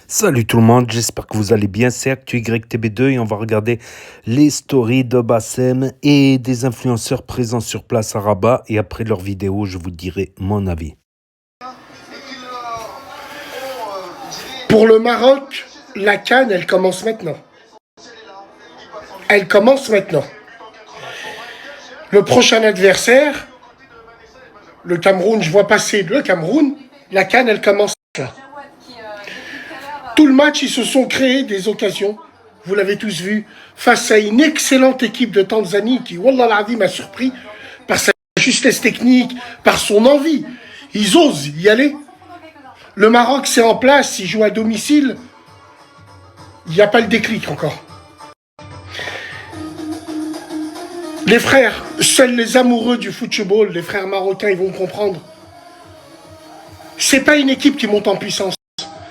Salut tout le monde, j'espère que vous allez bien, c'est ActuYTB2 et on va regarder les stories de Bassem et des influenceurs présents sur place à Rabat et après leur vidéo, je vous dirai mon avis. Pour le Maroc, la CAN, elle commence maintenant. Elle commence maintenant. Le prochain adversaire, le Cameroun, je vois passer le Cameroun, la CAN, elle commence là. Tout le match, ils se sont créés des occasions, vous l'avez tous vu, face à une excellente équipe de Tanzanie qui, Wallah l'Azim, m'a surpris par sa justesse technique, par son envie. Ils osent y aller. Le Maroc, c'est en place, ils jouent à domicile. Il n'y a pas le déclic encore. Les frères, seuls les amoureux du football, les frères marocains, ils vont comprendre. C'est pas une équipe qui monte en puissance.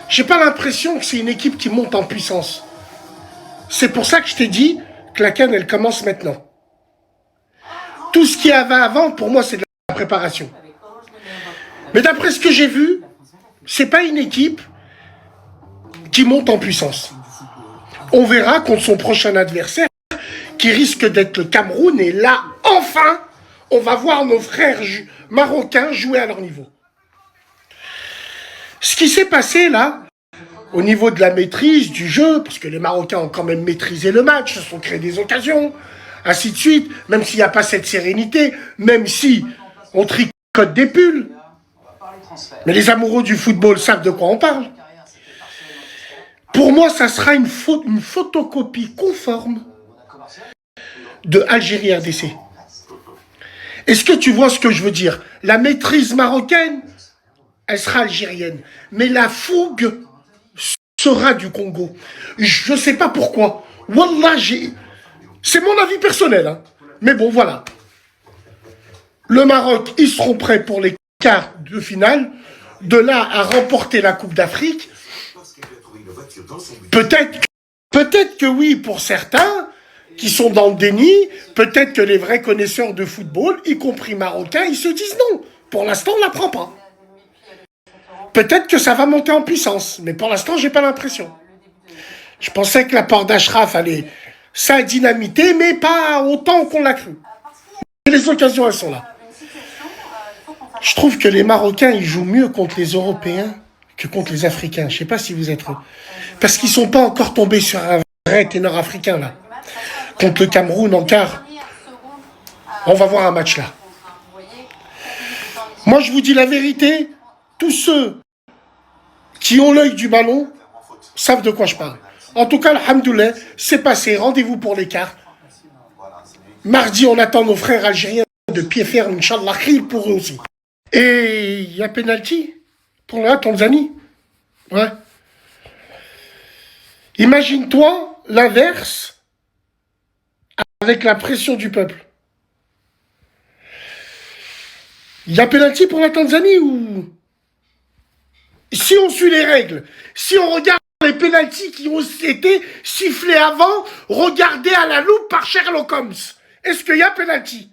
J'ai pas l'impression que c'est une équipe qui monte en puissance. C'est pour ça que je t'ai dit que la CAN, elle commence maintenant. Tout ce qu'il y avait avant, pour moi, c'est de la préparation. Mais d'après ce que j'ai vu, c'est pas une équipe qui monte en puissance. On verra contre son prochain adversaire, qui risque d'être le Cameroun, et là, enfin, on va voir nos frères marocains jouer à leur niveau. Ce qui s'est passé là, au niveau de la maîtrise du jeu, parce que les Marocains ont quand même maîtrisé le match, se sont créés des occasions, ainsi de suite, même s'il n'y a pas cette sérénité, même si on tricote des pulls. Mais les amoureux du football savent de quoi on parle. Pour moi, ça sera une photocopie conforme de Algérie-RDC. Est-ce que tu vois ce que je veux dire? La maîtrise marocaine, elle sera algérienne. Mais la fougue sera du Congo. Je ne sais pas pourquoi. Wallah, c'est mon avis personnel. Hein. Mais bon, voilà. Le Maroc, ils seront prêts pour les quarts de finale. De là à remporter la Coupe d'Afrique, peut-être que oui pour certains qui sont dans le déni, peut-être que les vrais connaisseurs de football, y compris marocains, ils se disent non. Pour l'instant, on ne la prend pas. Peut-être que ça va monter en puissance, mais pour l'instant, j'ai pas l'impression. Je pensais que l'apport d'Achraf allait ça a dynamité, mais pas autant qu'on l'a cru. Et les occasions, elles sont là. Je trouve que les Marocains, ils jouent mieux contre les Européens que contre les Africains. Je sais pas si vous êtes... Parce qu'ils sont pas encore tombés sur un vrai ténor africain, là. Contre le Cameroun en quart. On va voir un match là. Moi, je vous dis la vérité, tous ceux qui ont l'œil du ballon savent de quoi je parle. En tout cas, alhamdoulilah, c'est passé. Rendez-vous pour les quarts. Mardi, on attend nos frères algériens de pied ferme, Inch'Allah, pour eux aussi. Et il y a pénalty pour la Tanzanie. Ouais. Imagine-toi l'inverse avec la pression du peuple. Il y a pénalty pour la Tanzanie ou... Si on suit les règles, si on regarde les pénaltys qui ont été sifflés avant, regardés à la loupe par Sherlock Holmes, est-ce qu'il y a pénalty?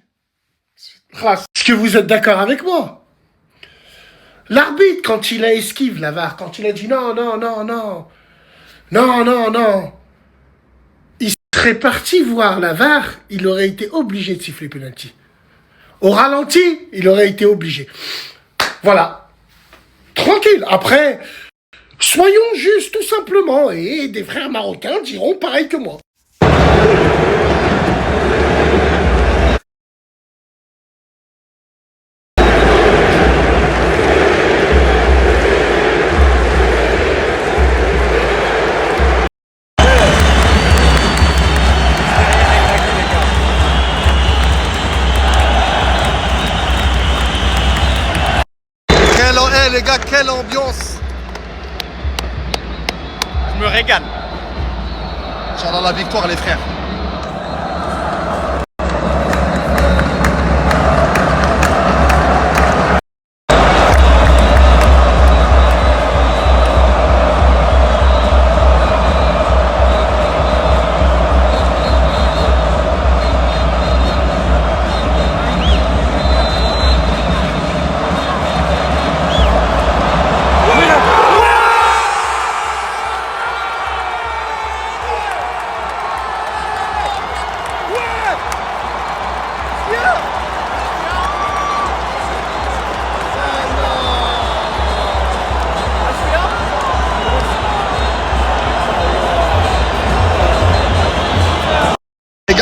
Est-ce que vous êtes d'accord avec moi? L'arbitre, quand il a esquive la VAR, quand il a dit non, il serait parti voir la VAR, il aurait été obligé de siffler pénalty. Au ralenti, il aurait été obligé. Voilà. Tranquille. Après, soyons justes tout simplement. Et des frères marocains diront pareil que moi. Les gars, quelle ambiance! Je me régale. Inch'Allah, la victoire, les frères.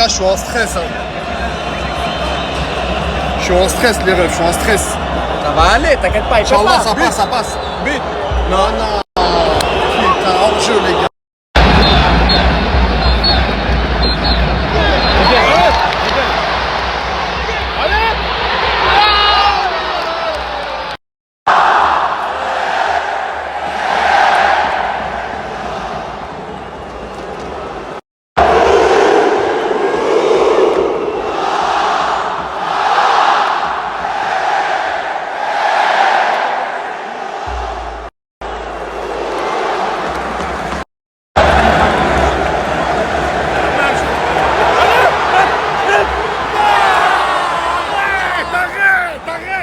gars, je suis en stress. Hein. Je suis en stress, les refs, je suis en stress. Ça va aller, t'inquiète pas, il fait Inch'Allah, pas. ça passe, ça passe. But. Non, non. Putain, hors-jeu, les gars.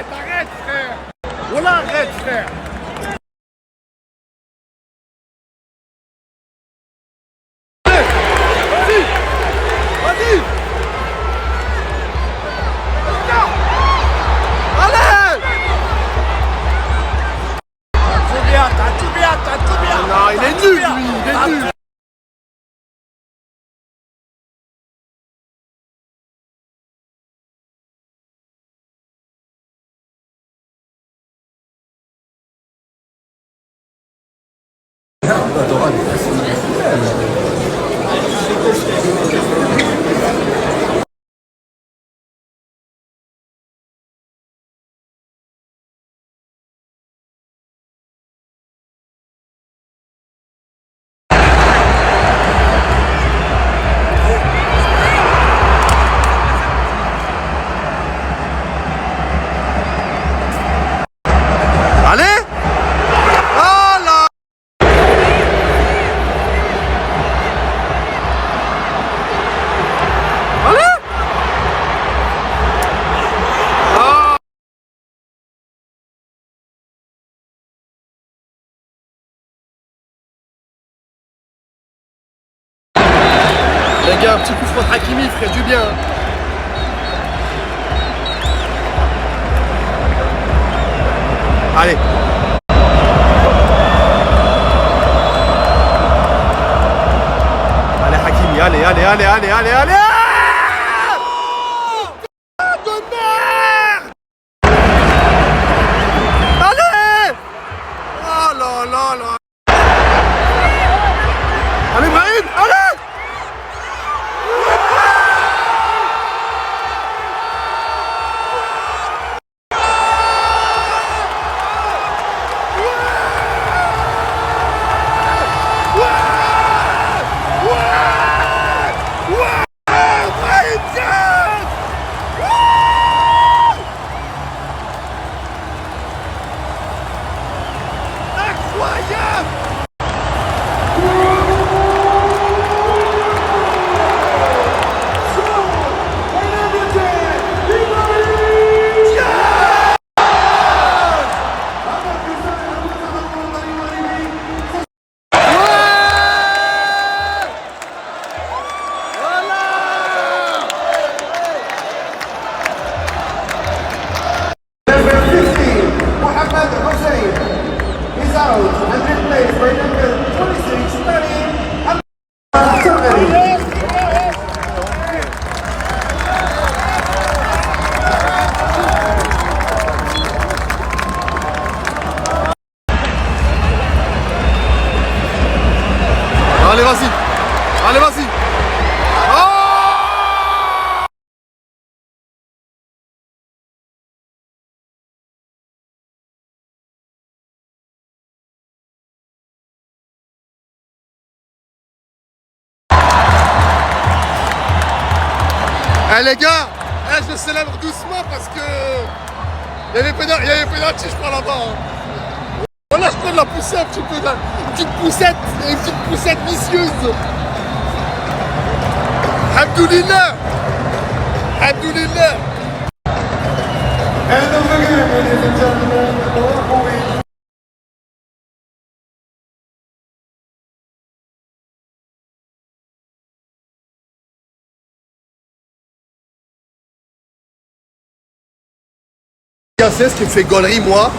Arrête, frère. Voilà, arrête, frère. Vas-y. T'as tout bien. Non, il est nul, lui, il est nul. Allez. Oh là. Allez. Les gars, un petit coup franc Hakimi ferait du bien. Allez. Allez Hakimi, allez. De merde. Allez. Oh là. Allez Brahim, allez. Allez, vas-y. Oh. Eh les gars, je célèbre doucement parce que il y avait pénalty, je crois là-bas. Hein. Voilà, je prends de la poussette, un petit peu une petite poussette vicieuse. Alhamdoulilah. And the again, ladies and gentlemen, the referee. Ce qui me fait gaulerie, moi,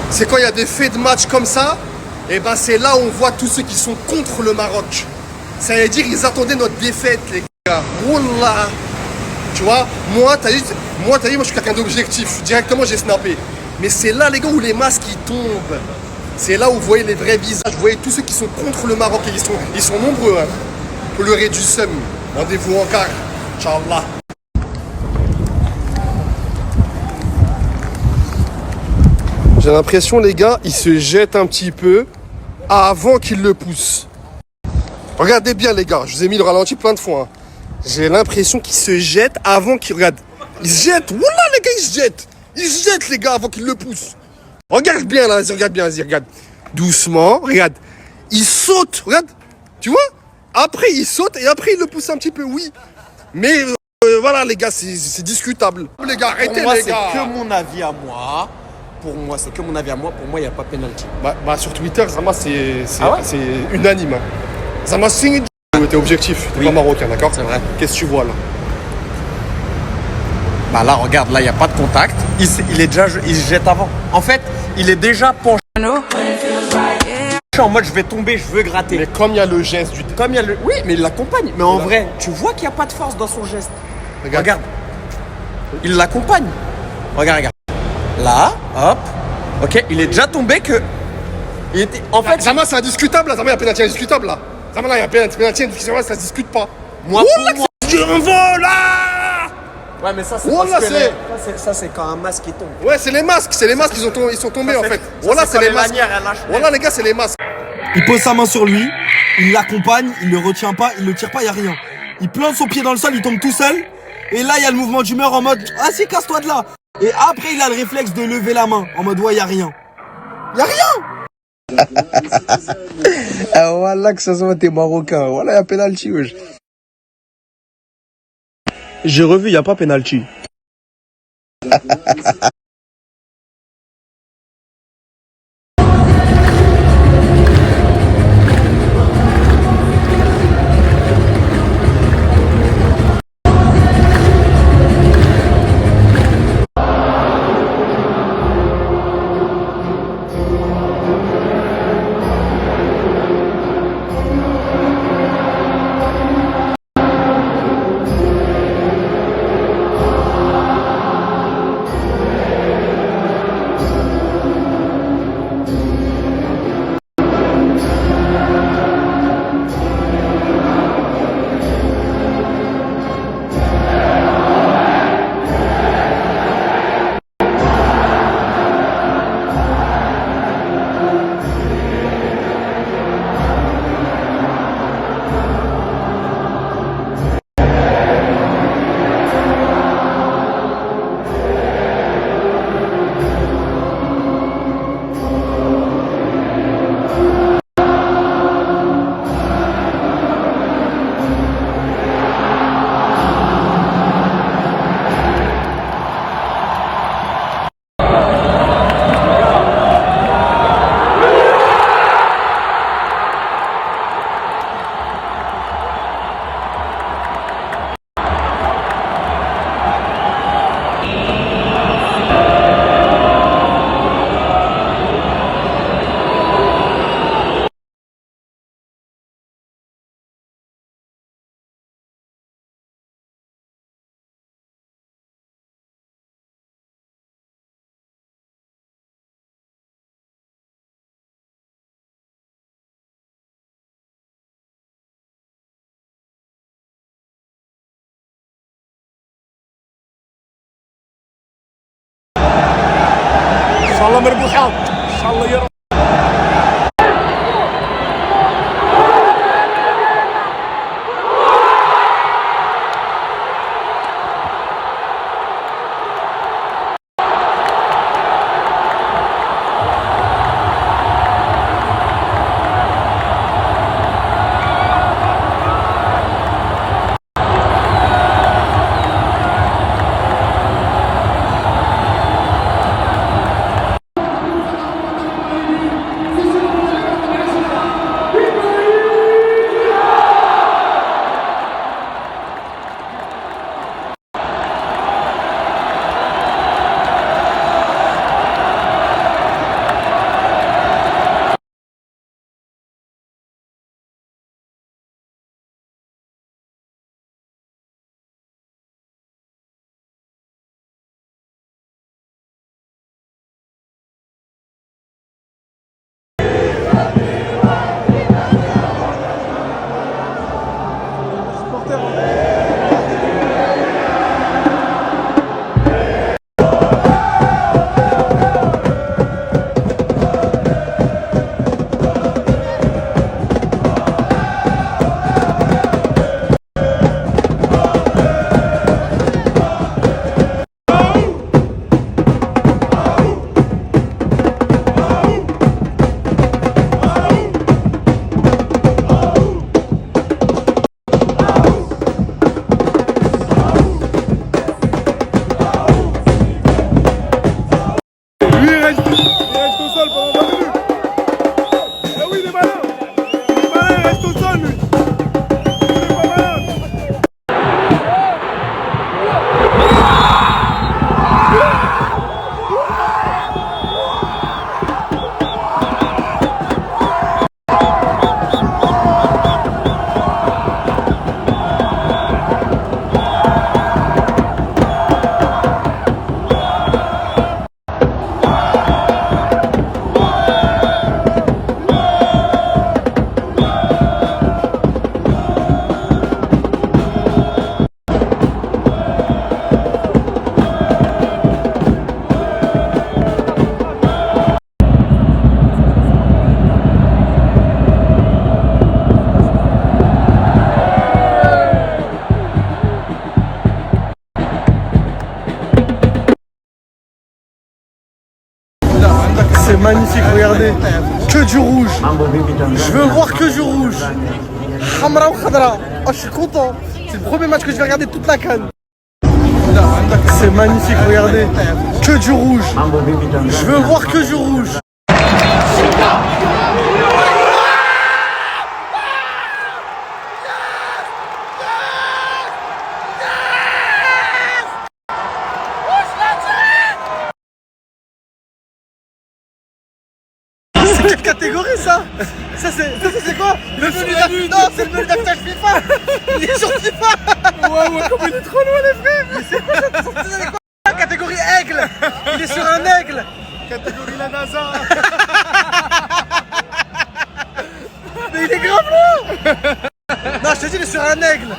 c'est quand il y a des faits de match comme ça, et ben c'est là où on voit tous ceux qui sont contre le Maroc. Ça veut dire qu'ils attendaient notre défaite, les gars. Wallah. Tu vois, t'as dit, moi, je suis quelqu'un d'objectif. Directement, j'ai snappé. Mais c'est là, les gars, où les masques, ils tombent. C'est là où vous voyez les vrais visages. Vous voyez tous ceux qui sont contre le Maroc. Et ils sont nombreux. Hein. Pleurer du seum. Rendez-vous en quart. Inch'Allah. J'ai l'impression, les gars, ils se jettent un petit peu avant qu'ils le poussent. Regardez bien, les gars. Je vous ai mis le ralenti plein de fois. Hein. J'ai l'impression qu'ils se jettent avant qu'ils... Regarde. Ils se jettent. Wallah, les gars, ils se jettent. Ils se jettent, les gars, avant qu'ils le poussent. Regarde bien, là. Vas-y, regarde bien. Vas-y, regarde. Doucement. Regarde. Ils sautent. Regarde. Tu vois? Après, ils sautent et après, ils le poussent un petit peu, oui. Mais voilà, les gars, c'est discutable. Les gars, arrêtez, Pour moi, les gars. c'est que mon avis à moi. Pour moi, c'est que mon avis à moi. Pour moi, il n'y a pas penalty. Bah, sur Twitter, Zama, c'est Ah ouais unanime. Hein. Zama, c'est... T'es objectif. T'es pas marocain, d'accord? C'est vrai. Qu'est-ce que tu vois, là? Bah là, regarde, là, il n'y a pas de contact. Il se jette avant. En fait, il est déjà penché. En mode, je vais tomber, je veux gratter. Mais comme il y a le geste du... Comme il y a le... Oui, mais il l'accompagne. Mais en vrai, tu vois qu'il n'y a pas de force dans son geste. Regarde. Il l'accompagne. Regarde. Là, hop. Ok, il est déjà tombé que... Il était... En fait... Zama, c'est indiscutable, là. Zama, il y a pénalty indiscutable, là. Zama, là, il y a pénalty indiscutable, ça se discute pas. Moi, pour moi... Voilà. Ouais, mais ça, c'est Voilà, parce que ça, c'est quand un masque qui tombe. Ouais, c'est les masques, ils sont tombés, en fait. Voilà, c'est les masques. Voilà, les gars, c'est les masques. Il pose sa main sur lui, il l'accompagne, il le retient pas, il le tire pas, il y a rien. Il plante son pied dans le sol, il tombe tout seul. Et là, il y a le mouvement d'humeur en mode « Ah si, casse-toi de là !» Et après, il a le réflexe de lever la main, en mode « Ouais, il y a rien. » Il y a rien. Ah voilà que ça se voit, t'es marocain. Voilà, il y a penalty, wesh. J'ai revu, il y a pas penalty. Inch'Allah مربوحة. Inch'Allah يا رب. C'est magnifique, regardez. Que du rouge. Je veux voir que du rouge. Hamra ou Khadra. Oh, je suis content. C'est le premier match que je vais regarder toute la canne. C'est magnifique, regardez. Que du rouge. Je veux voir que du rouge. C'est quelle catégorie ça? Ça c'est quoi? Le menu d'affichage. Non, c'est le menu d'affichage FIFA. Il est sur FIFA. Ouais, comme il est trop loin les frères. Mais c'est quoi ça? Catégorie aigle. Il est sur un aigle. Catégorie la NASA. Mais il est grave loin. Non, je te dis, il est sur un aigle.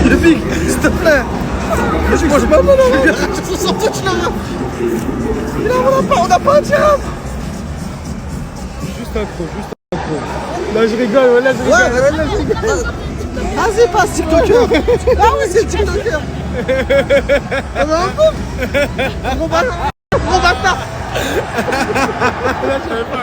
Le big, s'il te plaît. Je mange pas, non. Il vient racheter son sandwich là. On n'a pas un tirage. Juste un pro. Là je rigole, ouais, là je rigole. Ah c'est pas TikToker. Ah oui c'est TikToker. On va un peu. On va pas. Là je savais pas,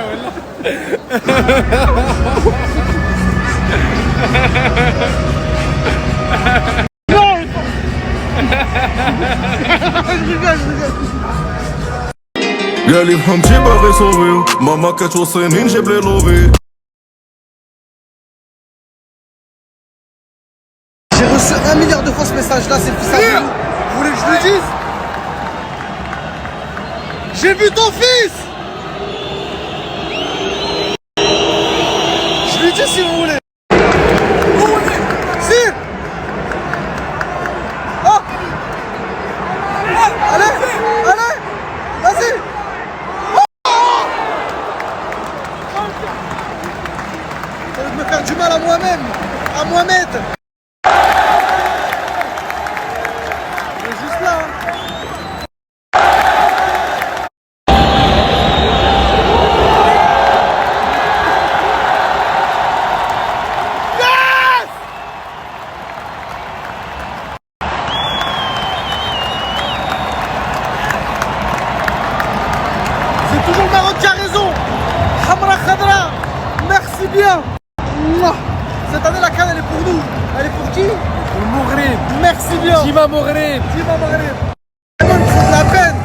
قال لي فهمتي باغي صوبيو ماما كتوصيني نجيب لي لوبي. J'ai reçu 1 milliard de fois ce message là, c'est le fils à vous. Vous voulez que je le dise? J'ai vu ton fils. Je lui dis si vous voulez. Vous voulez? Si. Oh. Allez, vas-y. Ça veut me faire du mal à moi-même, à Mohamed. Juste là. C'est toujours le Maroc qui a raison. Hamra Khadra, merci bien. Mouah. Cette année la canne elle est pour nous. Elle est pour qui? Pour le Maghreb. Merci bien. Diva Maghreb. Diva Maghreb. Il me faut de la peine.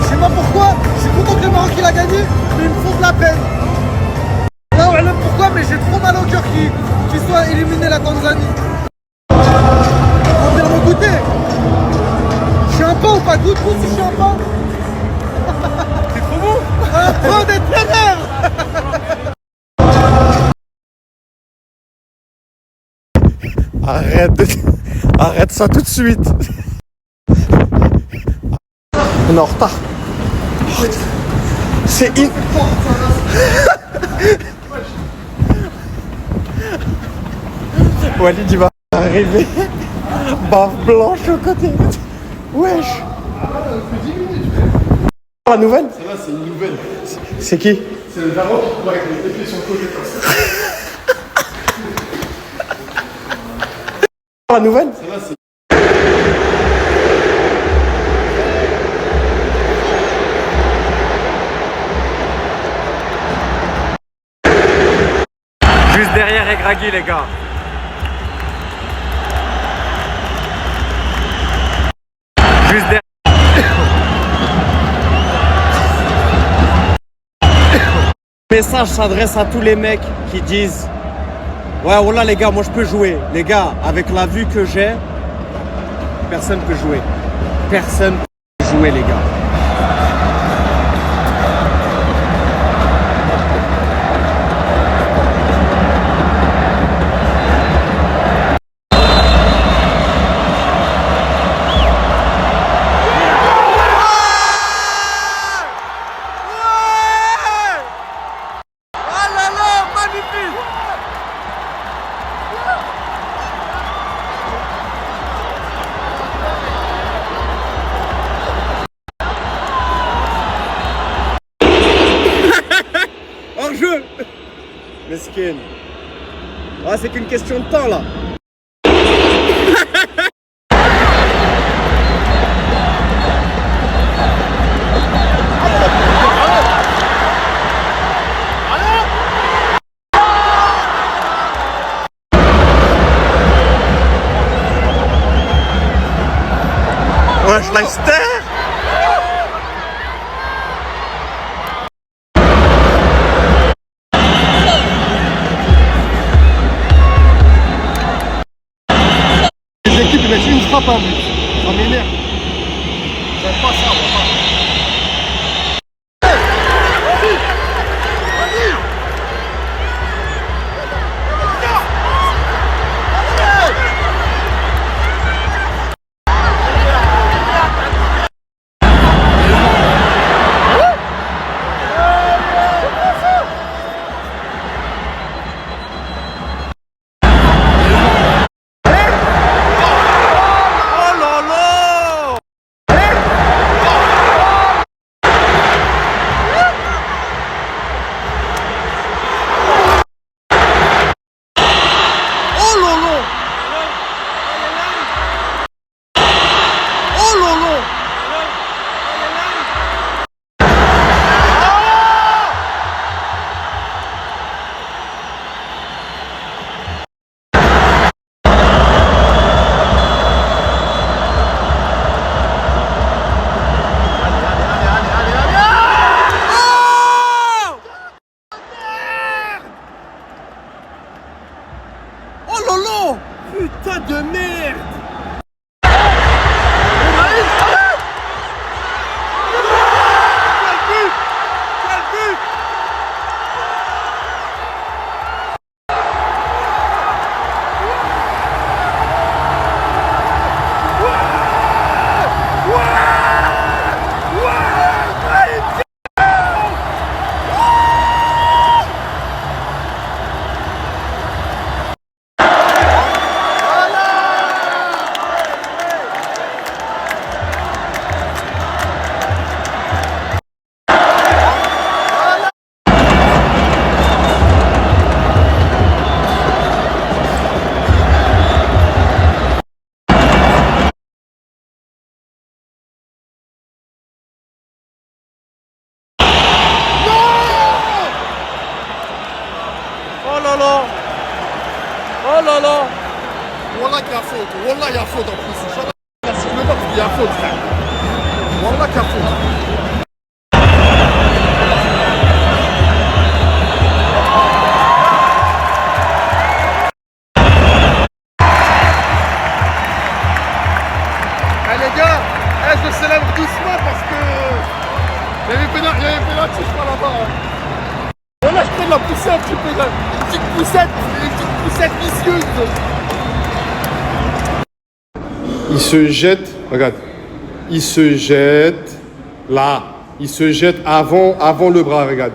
Je sais pas pourquoi. Je suis content que le Maroc il a gagné, mais il me faut de la peine. Non, on sait pourquoi, mais j'ai trop mal au cœur qu'il soit éliminé la Tanzanie. On va venir me goûter. Je suis un pain ou pas? Goûte-vous si je suis un pain. C'est trop beau. Un pain d'être vénère. Arrête ça tout de suite. On est en retard. C'est Walid il va arriver. Bave blanche au côté. Wesh. La nouvelle? Ça va, c'est une nouvelle. C'est qui? C'est le Daron avec les pieds sur le côté comme ça. La nouvelle? Ça va, c'est... Juste derrière Egragui les gars. Juste derrière. Le message s'adresse à tous les mecs qui disent ouais voilà les gars moi je peux jouer. Les gars avec la vue que j'ai, personne peut jouer. Personne peut jouer les gars. Mesquine. Ah, c'est qu'une question de temps là. Wesh, Leicester! Les équipes ils mettent une frappe un but. Ça m'énerve. J'aime pas ça, moi. Oh lolo! Putain de merde! Oh là là! Wallah qu'il y a faute. Wallah il y a faute en plus. Je ne siffle pas parce qu'il y a faute, frère. Wallah qu'il y a faute. Eh les gars, je célèbre doucement parce que il y avait pénalty, je crois là-bas. Voilà, je prends de la poussée un petit peu, une petite poussette vicieuse. Il se jette, regarde, il se jette là, il se jette avant le bras, regarde.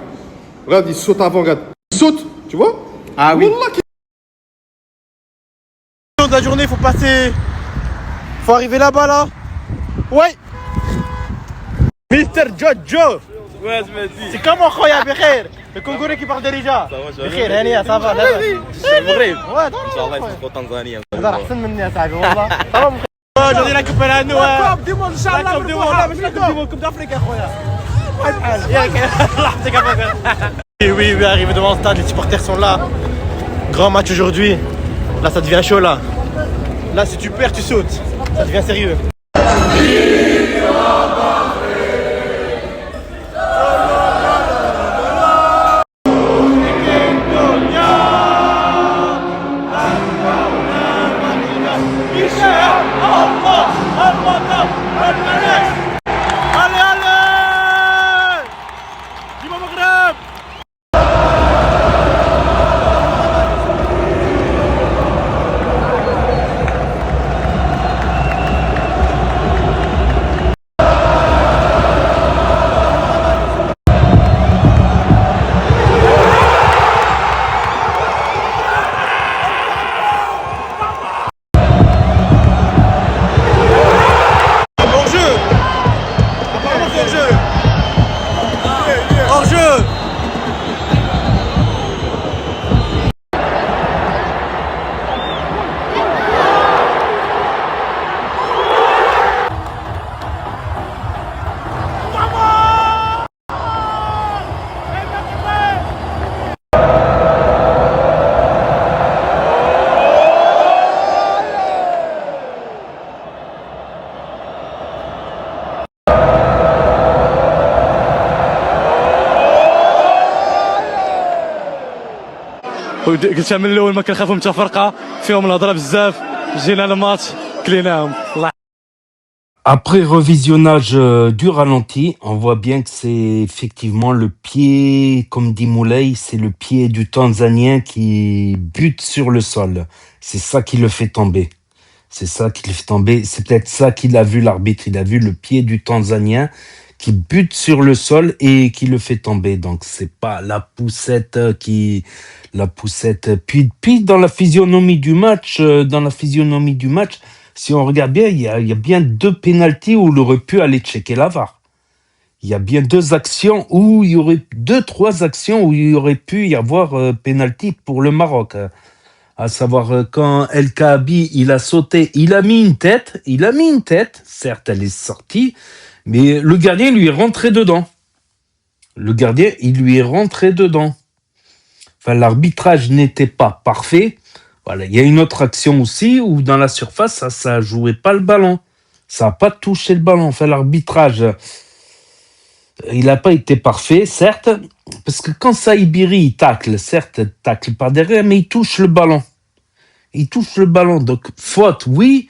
Regarde, il saute avant, regarde. Il saute, tu vois? Ah oui. Wallah, De la journée, faut passer. Faut arriver là-bas là. Ouais. Mister Jojo. Ouais, c'est comment Khoya Bekher? Le Congolais qui parle déjà. Bekher, Hania, ça va. C'est vrai. Ouais, Inch'Allah, il faut Tanzanie. هذا احسن مني يا صاحبي والله. aujourd'hui la coupe à nous. La coupe du monde inchallah. La coupe du monde, مش la coupe du monde, coupe d'Afrique يا خويا. Oui, arrivé devant le stade, les supporters sont là. Grand match aujourd'hui. Là, ça devient chaud là. Là, si tu perds, tu sautes. Ça devient sérieux. قلت من الاول ما كنخافوا من تفرقه فيهم الهضره بزاف جينا الماتش كليناهم الله. Après revisionnage du ralenti, on voit bien que c'est effectivement le pied, comme dit Moulay, c'est le pied du Tanzanien qui bute sur le sol. C'est ça qui le fait tomber. C'est ça qui le fait tomber. C'est peut-être ça qu'il a vu l'arbitre. Il a vu le pied du Tanzanien qui bute sur le sol et qui le fait tomber. Donc c'est pas la poussette la poussette. Puis dans la physionomie du match, si on regarde bien, il y a bien 2 pénaltys où il aurait pu aller checker la VAR. Il y a bien 2 actions où il y aurait 2-3 actions où il y aurait pu y avoir pénalty pour le Maroc. À savoir quand El Kaabi, il a sauté, il a mis une tête, certes elle est sortie, mais le gardien lui est rentré dedans. Enfin, l'arbitrage n'était pas parfait. Voilà, il y a une autre action aussi où dans la surface, ça jouait pas le ballon. Ça n'a pas touché le ballon. Enfin, l'arbitrage, il n'a pas été parfait, certes, parce que quand Saïbiri il tacle, certes, il tacle par derrière, mais il touche le ballon. Donc, faute, oui,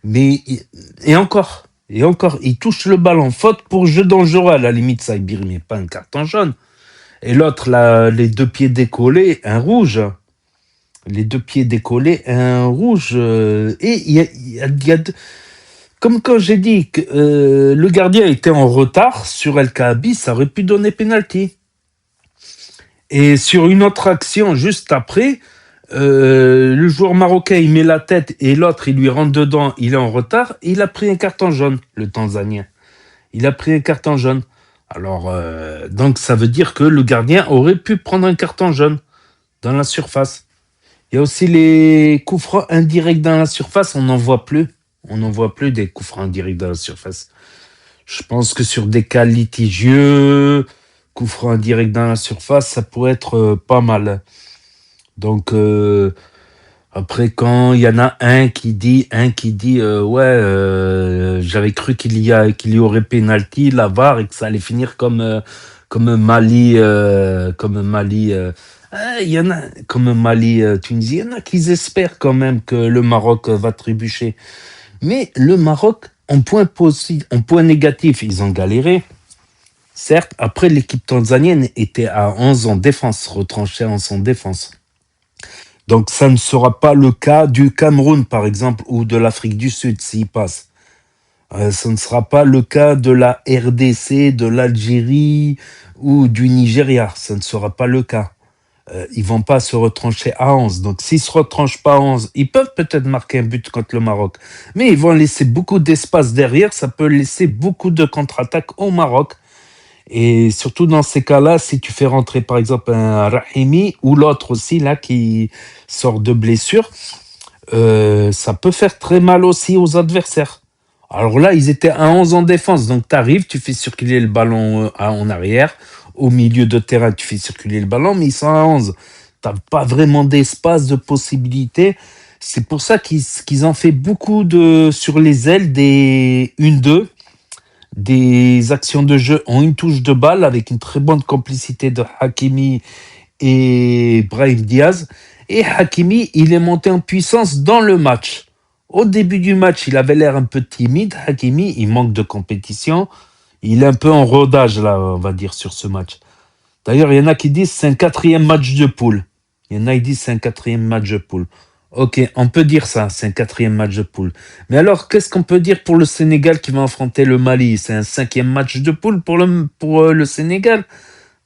mais et encore, il touche le ballon. Faute pour jeu dangereux à la limite, Saïbiri, mais pas un carton jaune. Et l'autre, là, les 2 pieds décollés, un rouge. Et comme quand j'ai dit que le gardien était en retard sur El Kaabi, ça aurait pu donner pénalty. Et sur une autre action juste après, le joueur marocain il met la tête et l'autre il lui rentre dedans, il est en retard, il a pris un carton jaune, le Tanzanien. Alors donc ça veut dire que le gardien aurait pu prendre un carton jaune dans la surface. Il y a aussi les coups francs indirects dans la surface, on n'en voit plus. Des coups francs indirects dans la surface. Je pense que sur des cas litigieux, coups francs indirects dans la surface, ça pourrait être pas mal. Donc après quand il y en a un qui dit j'avais cru qu'il y aurait pénalty, la VAR et que ça allait finir comme Mali il y en a comme Mali Tunisie, il y en a qui espèrent quand même que le Maroc va trébucher. Mais le Maroc en point négatif, ils ont galéré. Certes, après l'équipe tanzanienne était à 11 en défense, retranchée à 11 en défense. Donc ça ne sera pas le cas du Cameroun, par exemple, ou de l'Afrique du Sud, s'il passe. Ce ne sera pas le cas de la RDC, de l'Algérie ou du Nigeria. Ce ne sera pas le cas. Ils vont pas se retrancher à 11. Donc s'ils se retranchent pas à 11, ils peuvent peut-être marquer un but contre le Maroc. Mais ils vont laisser beaucoup d'espace derrière. Ça peut laisser beaucoup de contre-attaques au Maroc. Et surtout dans ces cas-là, si tu fais rentrer par exemple un Rahimi ou l'autre aussi là qui sort de blessure, ça peut faire très mal aussi aux adversaires. Alors là, ils étaient à 11 en défense. Donc tu arrives, tu fais circuler le ballon en arrière. Au milieu de terrain, tu fais circuler le ballon, mais ils sont à 11. Tu n'as pas vraiment d'espace, de possibilités. C'est pour ça qu'ils ont fait beaucoup sur les ailes des 1-2, des actions de jeu en une touche de balle avec une très bonne complicité de Hakimi et Brahim Diaz. Et Hakimi, il est monté en puissance dans le match. Au début du match, il avait l'air un peu timide. Hakimi, il manque de compétition. Il est un peu en rodage, là, on va dire, sur ce match. D'ailleurs, il y en a qui disent que c'est un 4e match de poule. Ok, on peut dire ça, c'est un 4e match de poule. Mais alors, qu'est-ce qu'on peut dire pour le Sénégal qui va affronter le Mali? C'est un 5e match de poule pour le Sénégal.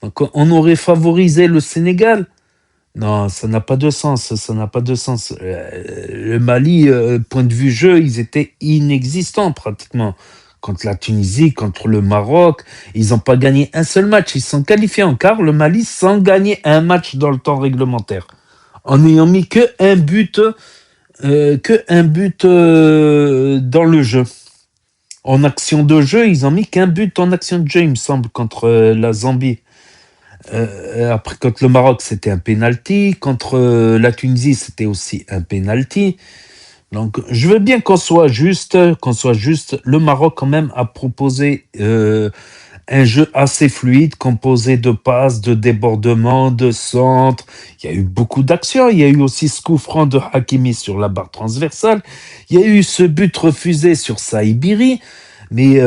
Donc, on aurait favorisé le Sénégal. Non, ça n'a pas de sens. Le Mali, point de vue jeu, ils étaient inexistants pratiquement. Contre la Tunisie, contre le Maroc, ils n'ont pas gagné un seul match. Ils sont qualifiés en quart, le Mali, sans gagner un match dans le temps réglementaire. En n'ayant mis que un but dans le jeu. En action de jeu, ils ont mis qu'un but en action de jeu, il me semble, contre la Zambie. Après, contre le Maroc, c'était un penalty. Contre la Tunisie, c'était aussi un penalty. Donc, je veux bien qu'on soit juste. Le Maroc, quand même, a proposé un jeu assez fluide, composé de passes, de débordements, de centres. Il y a eu beaucoup d'actions. Il y a eu aussi ce coup franc de Hakimi sur la barre transversale. Il y a eu ce but refusé sur Saïbiri. Mais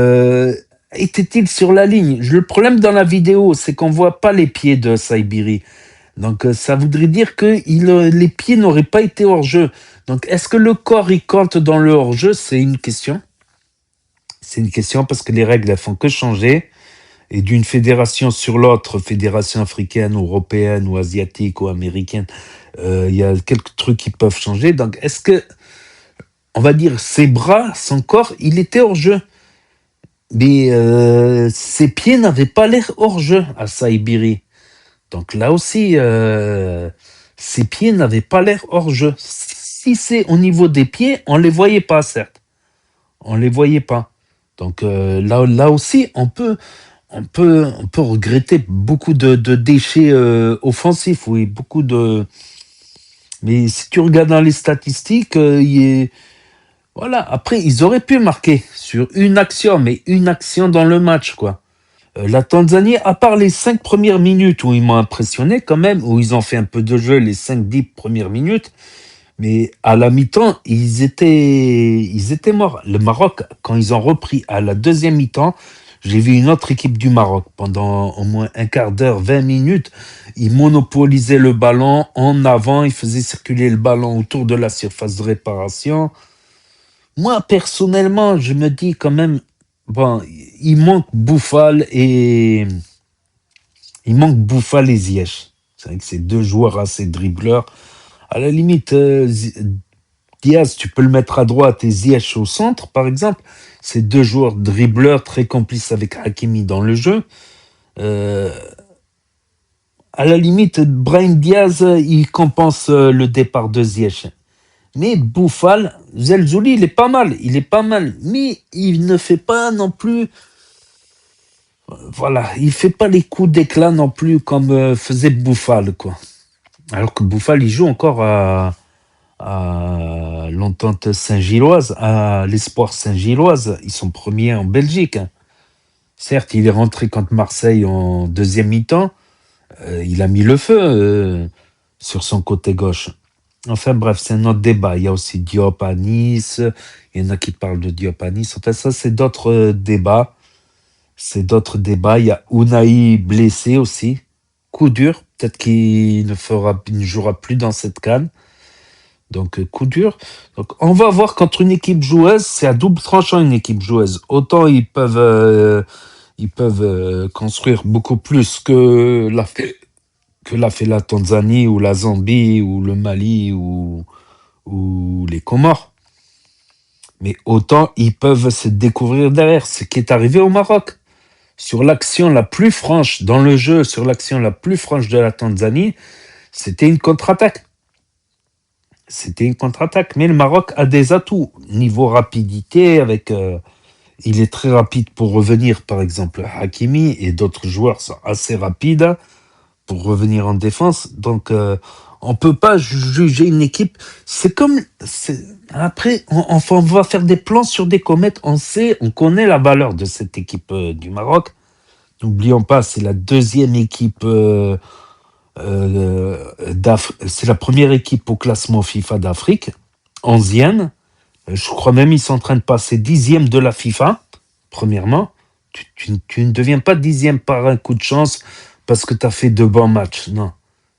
était-il sur la ligne? Le problème dans la vidéo, c'est qu'on voit pas les pieds de Saïbiri. Donc ça voudrait dire que les pieds n'auraient pas été hors jeu. Donc est-ce que le corps il compte dans le hors jeu? C'est une question. C'est une question parce que les règles elles font que changer. Et d'une fédération sur l'autre, fédération africaine, ou européenne, ou asiatique, ou américaine, il y a quelques trucs qui peuvent changer. Donc est-ce que, on va dire, ses bras, son corps, il était hors jeu? Mais ses pieds n'avaient pas l'air hors jeu à Saïbiri. Donc là aussi, ses pieds n'avaient pas l'air hors jeu. Si c'est au niveau des pieds, on les voyait pas, certes. On les voyait pas. Donc là aussi, on peut regretter beaucoup de déchets offensifs, oui, beaucoup de. Mais si tu regardes dans les statistiques, voilà. Après, ils auraient pu marquer sur une action, mais une action dans le match, quoi. La Tanzanie, à part les 5 premières minutes où ils m'ont impressionné quand même, où ils ont fait un peu de jeu les 5-10 premières minutes, mais à la mi-temps, ils étaient morts. Le Maroc, quand ils ont repris à la deuxième mi-temps, j'ai vu une autre équipe du Maroc pendant au moins un quart d'heure, 20 minutes. Ils monopolisaient le ballon en avant, ils faisaient circuler le ballon autour de la surface de réparation. Moi, personnellement, je me dis quand même, bon, il manque Bouffal et Ziyech. C'est vrai que c'est deux joueurs assez dribbleurs. À la limite, Diaz, tu peux le mettre à droite et Ziyech au centre, par exemple. C'est deux joueurs dribbleurs très complices avec Hakimi dans le jeu. À la limite, Brahim Diaz, il compense le départ de Ziyech. Mais Bouffal, Zelzouli, il est pas mal, mais il ne fait pas non plus, voilà, il fait pas les coups d'éclat non plus comme faisait Bouffal, quoi. Alors que Bouffal, il joue encore à l'Entente Saint-Gilloise, à l'Espoir Saint-Gilloise, ils sont premiers en Belgique, hein. Certes, il est rentré contre Marseille en deuxième mi-temps, il a mis le feu sur son côté gauche. Enfin bref, c'est un autre débat. Il y a aussi Diop à Nice. Il y en a qui parlent de Diop à Nice. Enfin, ça, c'est d'autres débats. Il y a Unai blessé aussi. Coup dur. Peut-être qu'il ne jouera plus dans cette CAN. Donc, coup dur. Donc, on va voir contre une équipe joueuse. C'est à double tranchant une équipe joueuse. Autant ils peuvent construire beaucoup plus que l'a fait la Tanzanie ou la Zambie ou le Mali ou les Comores. Mais autant ils peuvent se découvrir derrière. Ce qui est arrivé au Maroc. Sur l'action la plus franche dans le jeu, sur l'action la plus franche de la Tanzanie, c'était une contre-attaque. Mais le Maroc a des atouts. Niveau rapidité, il est très rapide pour revenir, par exemple, Hakimi et d'autres joueurs sont assez rapides pour revenir en défense. Donc, on peut pas juger une équipe. Après, on va faire des plans sur des comètes. On connaît la valeur de cette équipe du Maroc. N'oublions pas, c'est la deuxième équipe c'est la première équipe au classement FIFA d'Afrique, 11e. Je crois même ils sont en train de passer 10e de la FIFA, premièrement. Tu ne deviens pas 10e par un coup de chance parce que tu as fait 2 bons matchs. Non.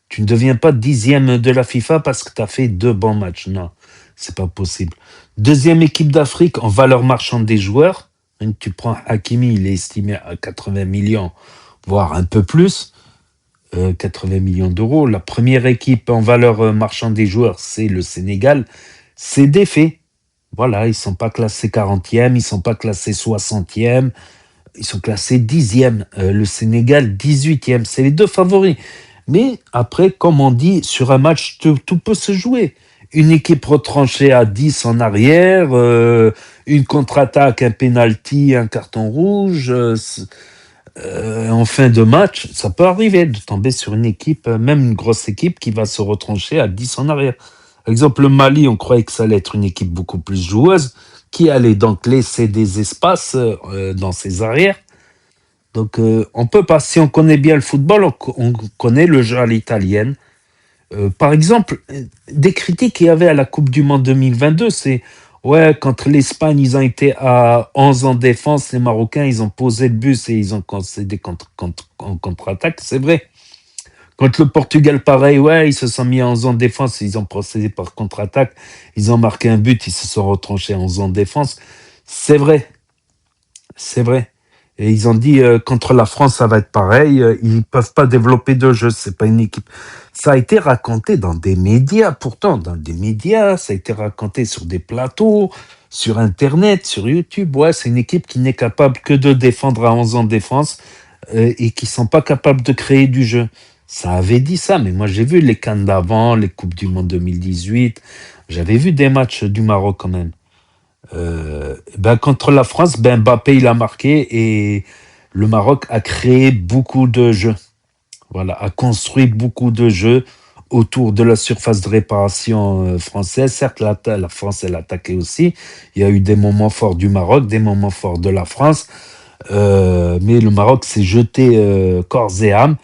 Tu ne deviens pas 10e de la FIFA parce que tu as fait 2 bons matchs. Non, c'est pas possible. Deuxième équipe d'Afrique en valeur marchande des joueurs. Tu prends Hakimi, il est estimé à 80 millions, voire un peu plus. 80 millions d'euros. La première équipe en valeur marchande des joueurs, c'est le Sénégal. C'est des faits. Voilà, ils ne sont pas classés 40e, ils ne sont pas classés 60e. Ils sont classés 10e. Le Sénégal, 18e. C'est les deux favoris. Mais après, comme on dit, sur un match, tout peut se jouer. Une équipe retranchée à 10 en arrière, une contre-attaque, un penalty, un carton rouge. En fin de match, ça peut arriver de tomber sur une équipe, même une grosse équipe, qui va se retrancher à 10 en arrière. Par exemple, le Mali, on croyait que ça allait être une équipe beaucoup plus joueuse, qui allait donc laisser des espaces dans ses arrières. Donc, on peut pas, si on connaît bien le football, on connaît le jeu à l'italienne. Par exemple, des critiques qu'il y avait à la Coupe du Monde 2022, c'est ouais, contre l'Espagne, ils ont été à 11 en défense, les Marocains, ils ont posé le bus et ils ont concédé en contre-attaque. C'est vrai. Contre le Portugal, pareil, ouais, ils se sont mis à 11 en défense, ils ont procédé par contre-attaque, ils ont marqué un but, ils se sont retranchés à 11 en défense. C'est vrai, c'est vrai. Et ils ont dit contre la France, ça va être pareil. Ils peuvent pas développer de jeu. C'est pas une équipe. Ça a été raconté dans des médias, pourtant, dans des médias. Ça a été raconté sur des plateaux, sur Internet, sur YouTube. Ouais, c'est une équipe qui n'est capable que de défendre à 11 ans de défense et qui sont pas capables de créer du jeu. Ça avait dit ça, mais moi j'ai vu les CAN d'avant, les Coupes du Monde 2018. J'avais vu des matchs du Maroc quand même. Ben, contre la France, ben, Mbappé il a marqué et le Maroc a créé beaucoup de jeux. Voilà, a construit beaucoup de jeux autour de la surface de réparation française. Certes, la France elle a attaqué aussi. Il y a eu des moments forts du Maroc, des moments forts de la France, mais le Maroc s'est jeté corps et âme.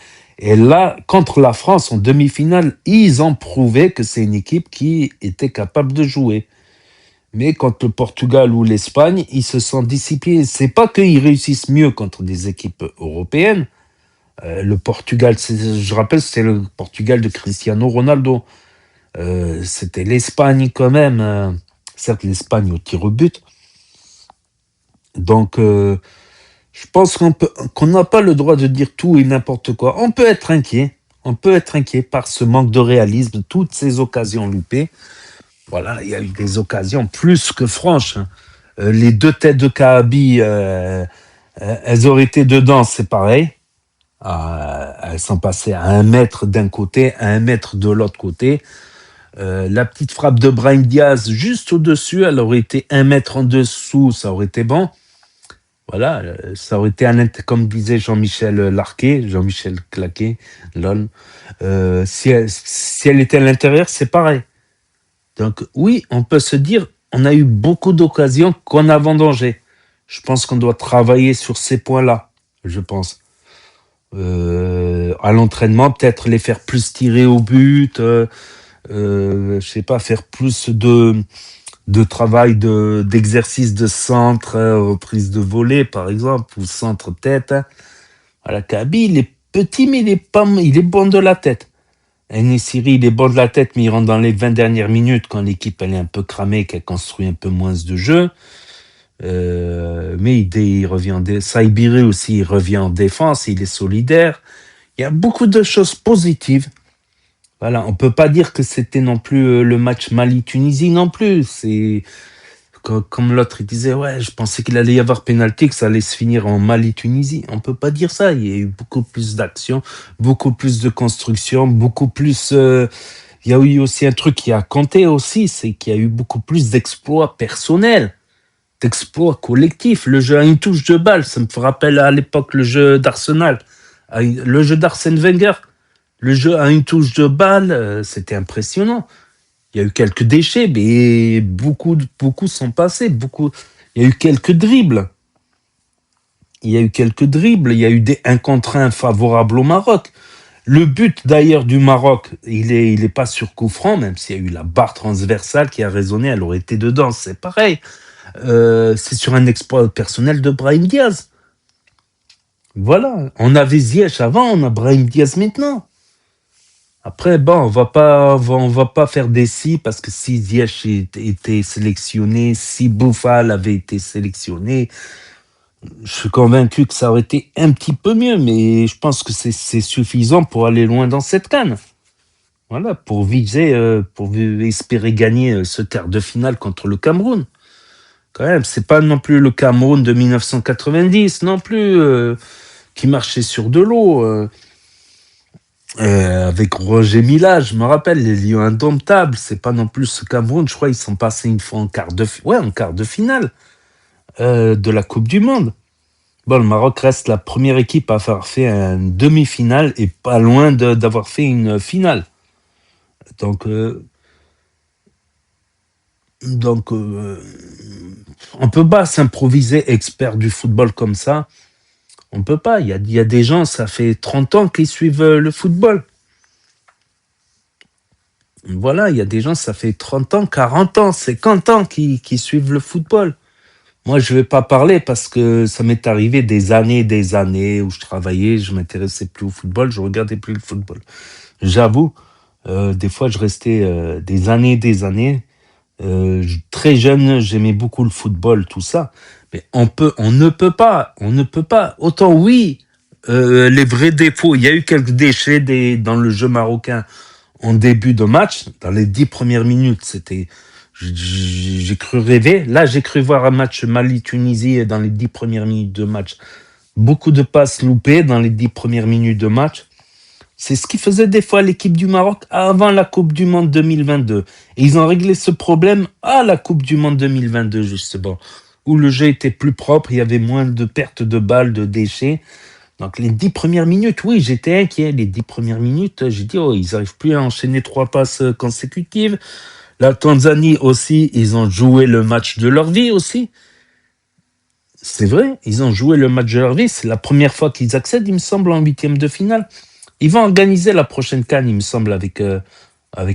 Et là, contre la France en demi-finale, ils ont prouvé que c'est une équipe qui était capable de jouer. Mais contre le Portugal ou l'Espagne, ils se sont disciplinés. C'est pas qu'ils réussissent mieux contre des équipes européennes. Le Portugal, je rappelle, c'était le Portugal de Cristiano Ronaldo. C'était l'Espagne quand même. Certes, l'Espagne au tir au but. Donc, je pense qu'on n'a pas le droit de dire tout et n'importe quoi. On peut être inquiet. On peut être inquiet par ce manque de réalisme, toutes ces occasions loupées. Voilà, il y a eu des occasions plus que franches. Hein. Les deux têtes de Kahabi, elles auraient été dedans, c'est pareil. Elles sont passées à 1 mètre d'un côté, à 1 mètre de l'autre côté. La petite frappe de Brahim Diaz, juste au-dessus, elle aurait été 1 mètre en dessous, ça aurait été bon. Voilà, ça aurait été comme disait Jean-Michel Larquet, Jean-Michel Claquet, lol. Si elle était à l'intérieur, c'est pareil. Donc oui, on peut se dire, on a eu beaucoup d'occasions qu'on a vendangées. Je pense qu'on doit travailler sur ces points-là, je pense. À l'entraînement, peut-être les faire plus tirer au but, je sais pas, faire plus de travail d'exercice de centre, reprise de volée par exemple, ou centre-tête. Hein. Voilà, Kaby, il est petit, mais il est bon de la tête. Syrie, il est bon de la tête, mais il rentre dans les 20 dernières minutes quand l'équipe elle est un peu cramée, qu'elle construit un peu moins de jeu. Mais il revient Saïbiri aussi, il revient en défense, il est solidaire. Il y a beaucoup de choses positives. Voilà, on peut pas dire que c'était non plus le match Mali-Tunisie non plus. C'est comme l'autre il disait, ouais, je pensais qu'il allait y avoir pénalty, que ça allait se finir en Mali-Tunisie. On peut pas dire ça. Il y a eu beaucoup plus d'action, beaucoup plus de construction, beaucoup plus. Il y a eu aussi un truc qui a compté aussi, c'est qu'il y a eu beaucoup plus d'exploits personnels, d'exploits collectifs. Le jeu à une touche de balle, ça me rappelle à l'époque le jeu d'Arsenal, le jeu d'Arsène Wenger. Le jeu à une touche de balle, c'était impressionnant. Il y a eu quelques déchets, mais beaucoup sont passés. Il y a eu quelques dribbles. Il y a eu des 1 contre 1 favorables au Maroc. Le but d'ailleurs du Maroc, il est pas sur coup franc, même s'il y a eu la barre transversale qui a résonné, elle aurait été dedans, c'est pareil. C'est sur un exploit personnel de Brahim Diaz. Voilà, on avait Ziyech avant, on a Brahim Diaz maintenant. Après, bon, on va pas faire des si, parce que si Ziyech était sélectionné, si Boufal avait été sélectionné, je suis convaincu que ça aurait été un petit peu mieux, mais je pense que c'est suffisant pour aller loin dans cette CAN. Voilà, pour espérer gagner ce quart de finale contre le Cameroun. Quand même, c'est pas non plus le Cameroun de 1990, non plus, qui marchait sur de l'eau. Avec Roger Mila, je me rappelle, les Lions indomptables, c'est pas non plus ce Cameroun, je crois ils sont passés une fois en quart de finale de la Coupe du Monde. Bon, le Maroc reste la première équipe à avoir fait une demi-finale et pas loin d'avoir fait une finale. Donc, on peut pas s'improviser expert du football comme ça. On peut pas. Il y a des gens, ça fait 30 ans qu'ils suivent le football. Voilà, il y a des gens, ça fait 30 ans, 40 ans, 50 ans qui suivent le football. Moi, je vais pas parler parce que ça m'est arrivé des années où je travaillais, je m'intéressais plus au football, je regardais plus le football. J'avoue, des fois, je restais des années. Très jeune, j'aimais beaucoup le football, tout ça. Mais on ne peut pas. Autant oui, les vrais défauts. Il y a eu quelques déchets dans le jeu marocain en début de match, dans les 10 premières minutes. J'ai cru rêver. Là, j'ai cru voir un match Mali-Tunisie dans les 10 premières minutes de match. Beaucoup de passes loupées dans les 10 premières minutes de match. C'est ce qui faisait des fois l'équipe du Maroc avant la Coupe du Monde 2022. Et ils ont réglé ce problème à la Coupe du Monde 2022, justement, où le jeu était plus propre, il y avait moins de pertes de balles, de déchets. Donc les 10 premières minutes, oui, j'étais inquiet. Les 10 premières minutes, j'ai dit, oh, ils n'arrivent plus à enchaîner 3 passes consécutives. La Tanzanie aussi, ils ont joué le match de leur vie aussi. C'est vrai, ils ont joué le match de leur vie. C'est la première fois qu'ils accèdent, il me semble, en 8e de finale. Ils vont organiser la prochaine CAN, il me semble, avec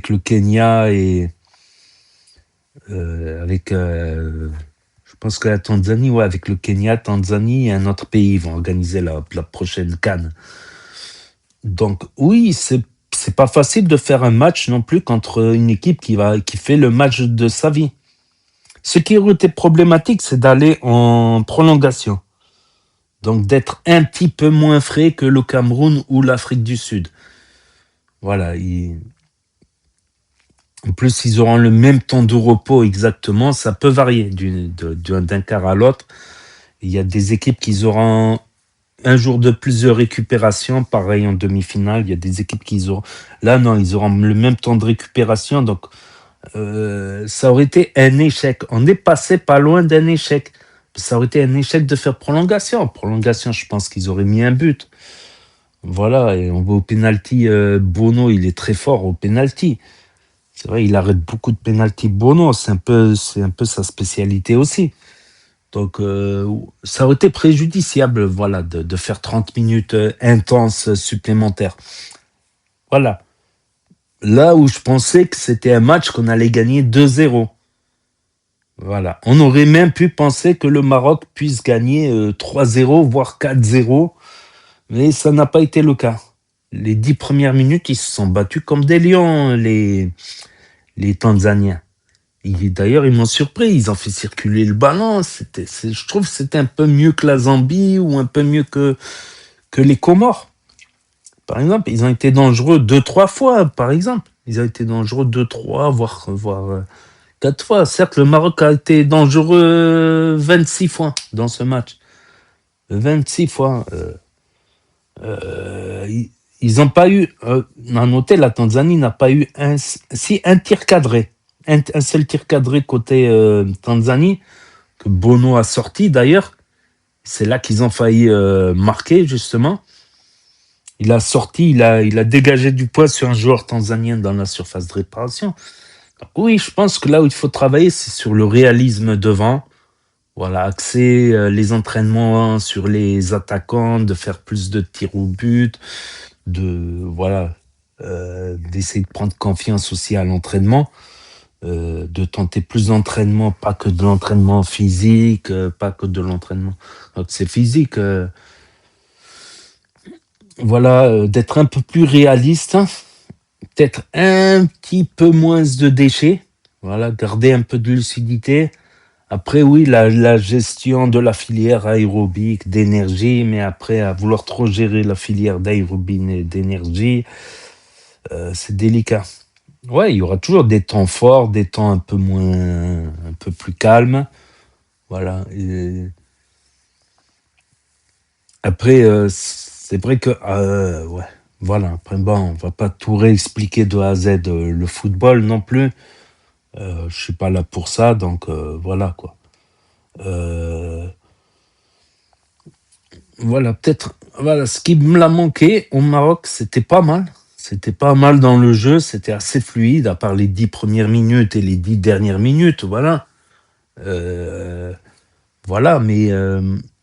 le Kenya et je pense que la Tanzanie, ouais, avec le Kenya, Tanzanie et un autre pays, ils vont organiser la prochaine CAN. Donc oui, c'est pas facile de faire un match non plus contre une équipe qui fait le match de sa vie. Ce qui aurait été problématique, c'est d'aller en prolongation. Donc d'être un petit peu moins frais que le Cameroun ou l'Afrique du Sud. Voilà. En plus, ils auront le même temps de repos exactement. Ça peut varier d'un quart à l'autre. Il y a des équipes qui auront un jour de plus de récupération, pareil en demi-finale. Il y a des équipes qui auront... Là, non, ils auront le même temps de récupération. Donc, ça aurait été un échec. On est passé pas loin d'un échec. Ça aurait été un échec de faire prolongation. En prolongation, je pense qu'ils auraient mis un but. Voilà, et on voit au pénalty, Bono, il est très fort au pénalty. C'est vrai, il arrête beaucoup de pénalty Bono, c'est un peu sa spécialité aussi. Donc, ça aurait été préjudiciable, voilà, de faire 30 minutes intenses supplémentaires. Voilà. Là où je pensais que c'était un match qu'on allait gagner 2-0. Voilà. On aurait même pu penser que le Maroc puisse gagner 3-0, voire 4-0, mais ça n'a pas été le cas. Les 10 premières minutes, ils se sont battus comme des lions, les Tanzaniens. D'ailleurs, ils m'ont surpris, ils ont fait circuler le ballon. Je trouve que c'était un peu mieux que la Zambie ou un peu mieux que les Comores. Par exemple, ils ont été dangereux 2-3 fois, par exemple. Ils ont été dangereux 2-3, voire 4 fois. Certes, le Maroc a été dangereux 26 fois dans ce match. 26 fois. Ils n'ont pas eu... à noter, la Tanzanie n'a pas eu un tir cadré. Un seul tir cadré côté Tanzanie, que Bono a sorti d'ailleurs. C'est là qu'ils ont failli marquer, justement. Il a sorti, il a dégagé du poids sur un joueur tanzanien dans la surface de réparation. Donc oui, je pense que là où il faut travailler, c'est sur le réalisme devant. Voilà, axer les entraînements sur les attaquants, de faire plus de tirs au but, d'essayer de prendre confiance aussi à l'entraînement, de tenter plus d'entraînement, pas que de l'entraînement physique, pas que de l'entraînement. Donc c'est physique. Voilà, d'être un peu plus réaliste, hein. Peut-être un petit peu moins de déchets, voilà, garder un peu de lucidité. Après, oui, la gestion de la filière aérobique, d'énergie, mais après, à vouloir trop gérer la filière d'aérobie et d'énergie, c'est délicat. Ouais, il y aura toujours des temps forts, des temps un peu plus calmes. Voilà. Et après, c'est vrai que, ouais, voilà. Après, bon, on va pas tout réexpliquer de A à Z le football non plus. Je suis pas là pour ça, donc voilà quoi. Voilà, peut-être, voilà, ce qui me l'a manqué au Maroc, c'était pas mal. C'était pas mal dans le jeu, c'était assez fluide, à part les 10 premières minutes et les 10 dernières minutes, voilà. Voilà, mais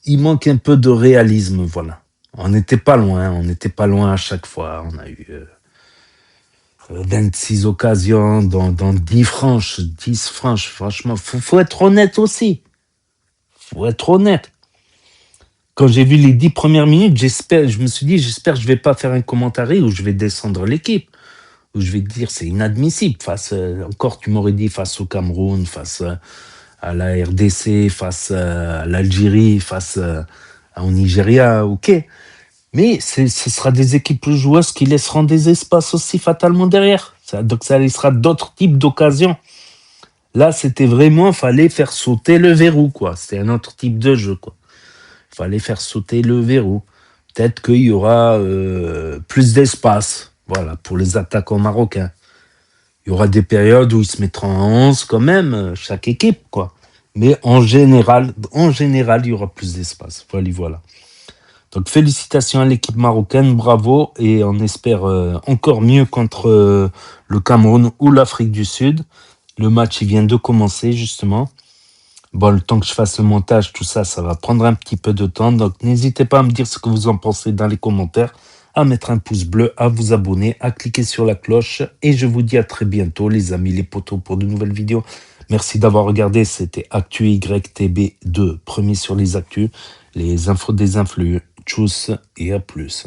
il manque un peu de réalisme, voilà. On n'était pas loin à chaque fois. On a eu 26 occasions dans 10 franches, franchement. Faut être honnête aussi. Faut être honnête. Quand j'ai vu les 10 premières minutes, je me suis dit, j'espère que je vais pas faire un commentaire où je vais descendre l'équipe. Où je vais te dire, c'est inadmissible. Encore, tu m'aurais dit face au Cameroun, face à la RDC, face à l'Algérie, face au Nigeria, ok. Mais ce sera des équipes plus joueuses qui laisseront des espaces aussi fatalement derrière. Donc ça laissera d'autres types d'occasions. Là, c'était vraiment, fallait faire sauter le verrou, quoi. C'était un autre type de jeu, quoi. Fallait faire sauter le verrou. Peut-être qu'il y aura plus d'espace, voilà, pour les attaquants marocains. Il y aura des périodes où ils se mettront en 11 quand même, chaque équipe, quoi. Mais en général, il y aura plus d'espace. Voilà. Donc, félicitations à l'équipe marocaine, bravo, et on espère encore mieux contre le Cameroun ou l'Afrique du Sud. Le match, il vient de commencer, justement. Bon, le temps que je fasse le montage, tout ça, ça va prendre un petit peu de temps. Donc, n'hésitez pas à me dire ce que vous en pensez dans les commentaires, à mettre un pouce bleu, à vous abonner, à cliquer sur la cloche. Et je vous dis à très bientôt, les amis, les potos, pour de nouvelles vidéos. Merci d'avoir regardé. C'était Actu YTB2, premier sur les actus, les infos des influx. Tchuss et à plus.